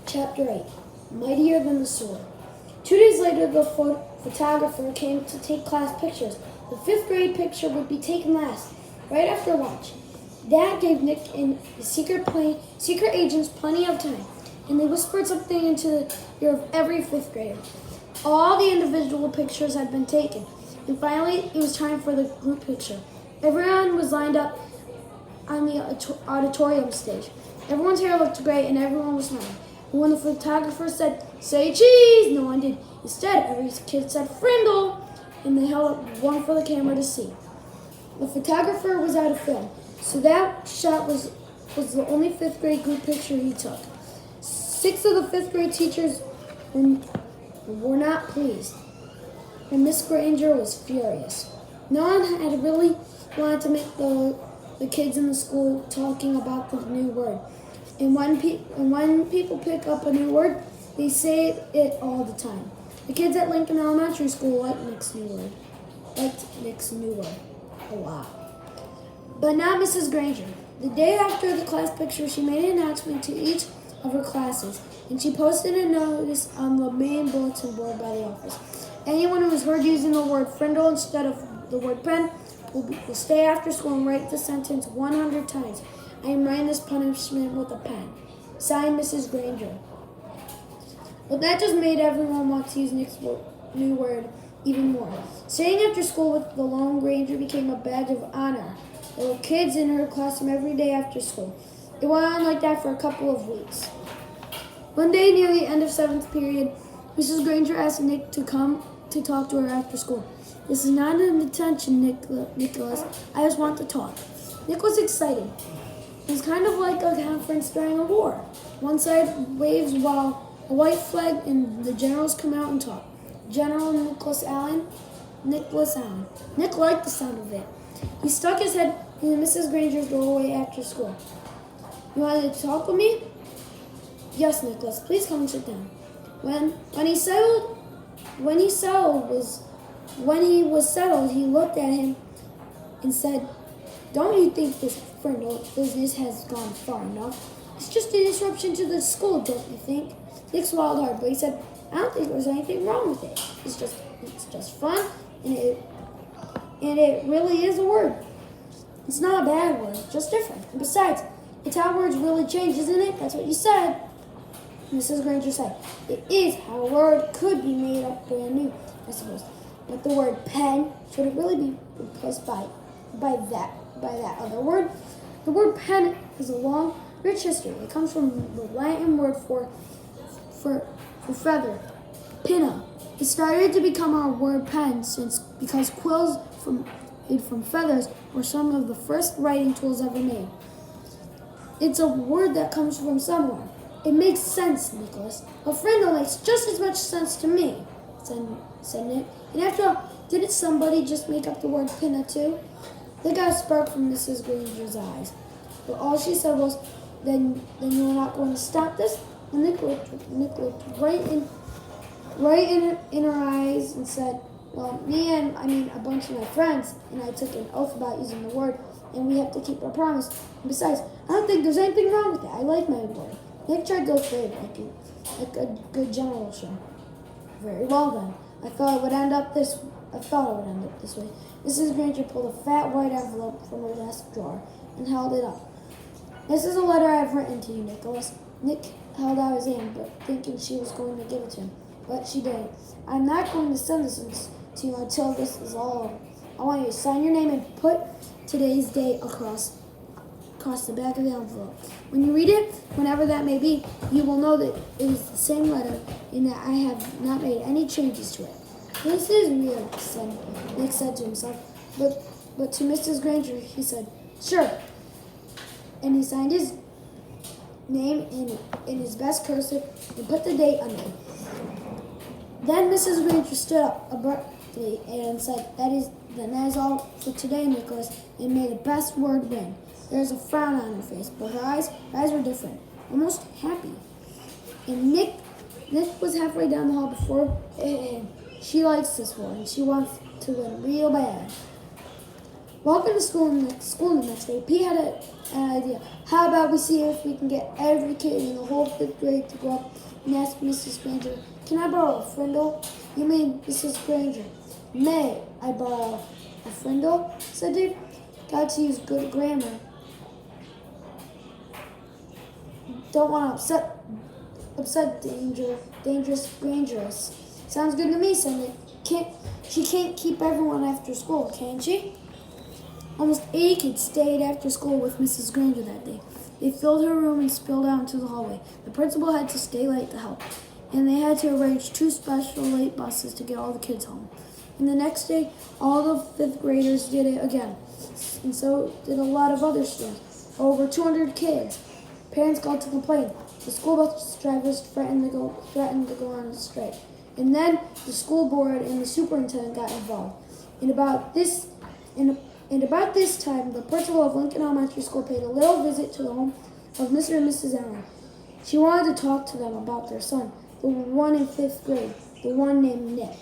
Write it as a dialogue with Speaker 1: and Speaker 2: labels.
Speaker 1: Chapter 8 Mightier Than the Sword. 2 days later, the photographer came to take class pictures. The 5th grade picture would be taken last, right after lunch. Dad gave Nick and the secret agents plenty of time, and they whispered something into the ear of every 5th grader. All the individual pictures had been taken, and finally it was time for the group picture. Everyone was lined up on the auditorium stage. Everyone's hair looked great, and everyone was smiling. But when the photographer said, "Say cheese," no one did. Instead, every kid said "Frindle," and they held up one for the camera to see. The photographer was out of film, so that shot was the only 5th grade group picture he took. 6 of the 5th grade teachers were not pleased, and Miss Granger was furious. No one had really wanted to make the kids in the school talking about the new word. And when people pick up a new word, they say it all the time. The kids at Lincoln Elementary School liked Nick's new word a lot. But not Mrs. Granger. The day after the class picture, she made an announcement to each of her classes, and she posted a notice on the main bulletin board by the office. Anyone who was heard using the word Frindle instead of the word pen will stay after school and write the sentence 100 times. I am writing this punishment with a pen. Signed, Mrs. Granger. But that just made everyone want to use Nick's new word even more. Staying after school with the Lone Granger became a badge of honor. There were kids in her classroom every day after school. It went on like that for a couple of weeks. One day near the end of 7th period, Mrs. Granger asked Nick to come to talk to her after school. "This is not an detention, Nicholas. I just want to talk." Nick was excited. It was kind of like a conference during a war. One side waves while a white flag and the generals come out and talk. General Nicholas Allen. Nick liked the sound of it. He stuck his head in Mrs. Granger's doorway after school. "You wanted to talk with me?" "Yes, Nicholas. Please come and sit down." When he was settled, he looked at him and said, "Don't you think this Frindle business has gone far enough? It's just a disruption to the school, don't you think?" Nick swallowed hard, but he said, "I don't think there's anything wrong with it. It's just fun, and it really is a word. It's not a bad word, just different. And besides, it's how words really change, isn't it? That's what you said." Mrs. Granger said, "It is how a word could be made up brand new, I suppose. But the word pen, should it really be replaced by that other word? The word pen has a long, rich history. It comes from the Latin word for feather, pinna. It started to become our word pen because quills made from feathers were some of the first writing tools ever made. It's a word that comes from somewhere. It makes sense, Nicholas. A Frindle makes just as much sense to me," said Nick. "And after all, didn't somebody just make up the word pinna too?" They got a spark from Mrs. Granger's eyes. But all she said was, Then you're not going to stop this?" And Nick looked right in her eyes and said, "Well, a bunch of my friends and I took an oath about using the word, and we have to keep our promise. And besides, I don't think there's anything wrong with it. I like my word." Nick tried to look brave, like a good general should. "Very well then. I thought it would end up this way." Mrs. Granger pulled a fat white envelope from her desk drawer and held it up. "This is a letter I've written to you, Nicholas." Nick held out his hand, but thinking she was going to give it to him, but she didn't. "I'm not going to send this to you until this is all over. I want you to sign your name and put today's date across the back of the envelope. When you read it, whenever that may be, you will know that it is the same letter and that I have not made any changes to it." "This is weird," Nick said to himself. But to Mrs. Granger, he said, "Sure." And he signed his name in his best cursive and put the date under it. Then Mrs. Granger stood up abruptly and said, That is all for today, Nicholas, and may the best word win." There was a frown on her face, but her eyes were different, almost happy. And Nick was halfway down the hall before she likes this word, and she wants to win real bad. Walking to school the next day, Pete had an idea. How about we see if we can get every kid in the whole fifth grade to go up and ask Mrs. Granger, "Can I borrow a Frindle?" "You mean Mrs. Granger?" "May I borrow a Frindle?" said Dave. "Got to use good grammar. Don't want to upset dangerous Grangerous." "Sounds good to me," said Nick. She can't keep everyone after school, can she?" Almost 80 kids stayed after school with Mrs. Granger that day. They filled her room and spilled out into the hallway. The principal had to stay late to help, and they had to arrange 2 special late buses to get all the kids home. And the next day, all the 5th graders did it again, and so did a lot of other students. Over 200 kids. Parents called to complain. The school bus drivers threatened to go on strike. And then the school board and the superintendent got involved. And about this time, the principal of Lincoln Elementary School paid a little visit to the home of Mr. and Mrs. Allen. She wanted to talk to them about their son, the one in 5th grade, the one named Nick.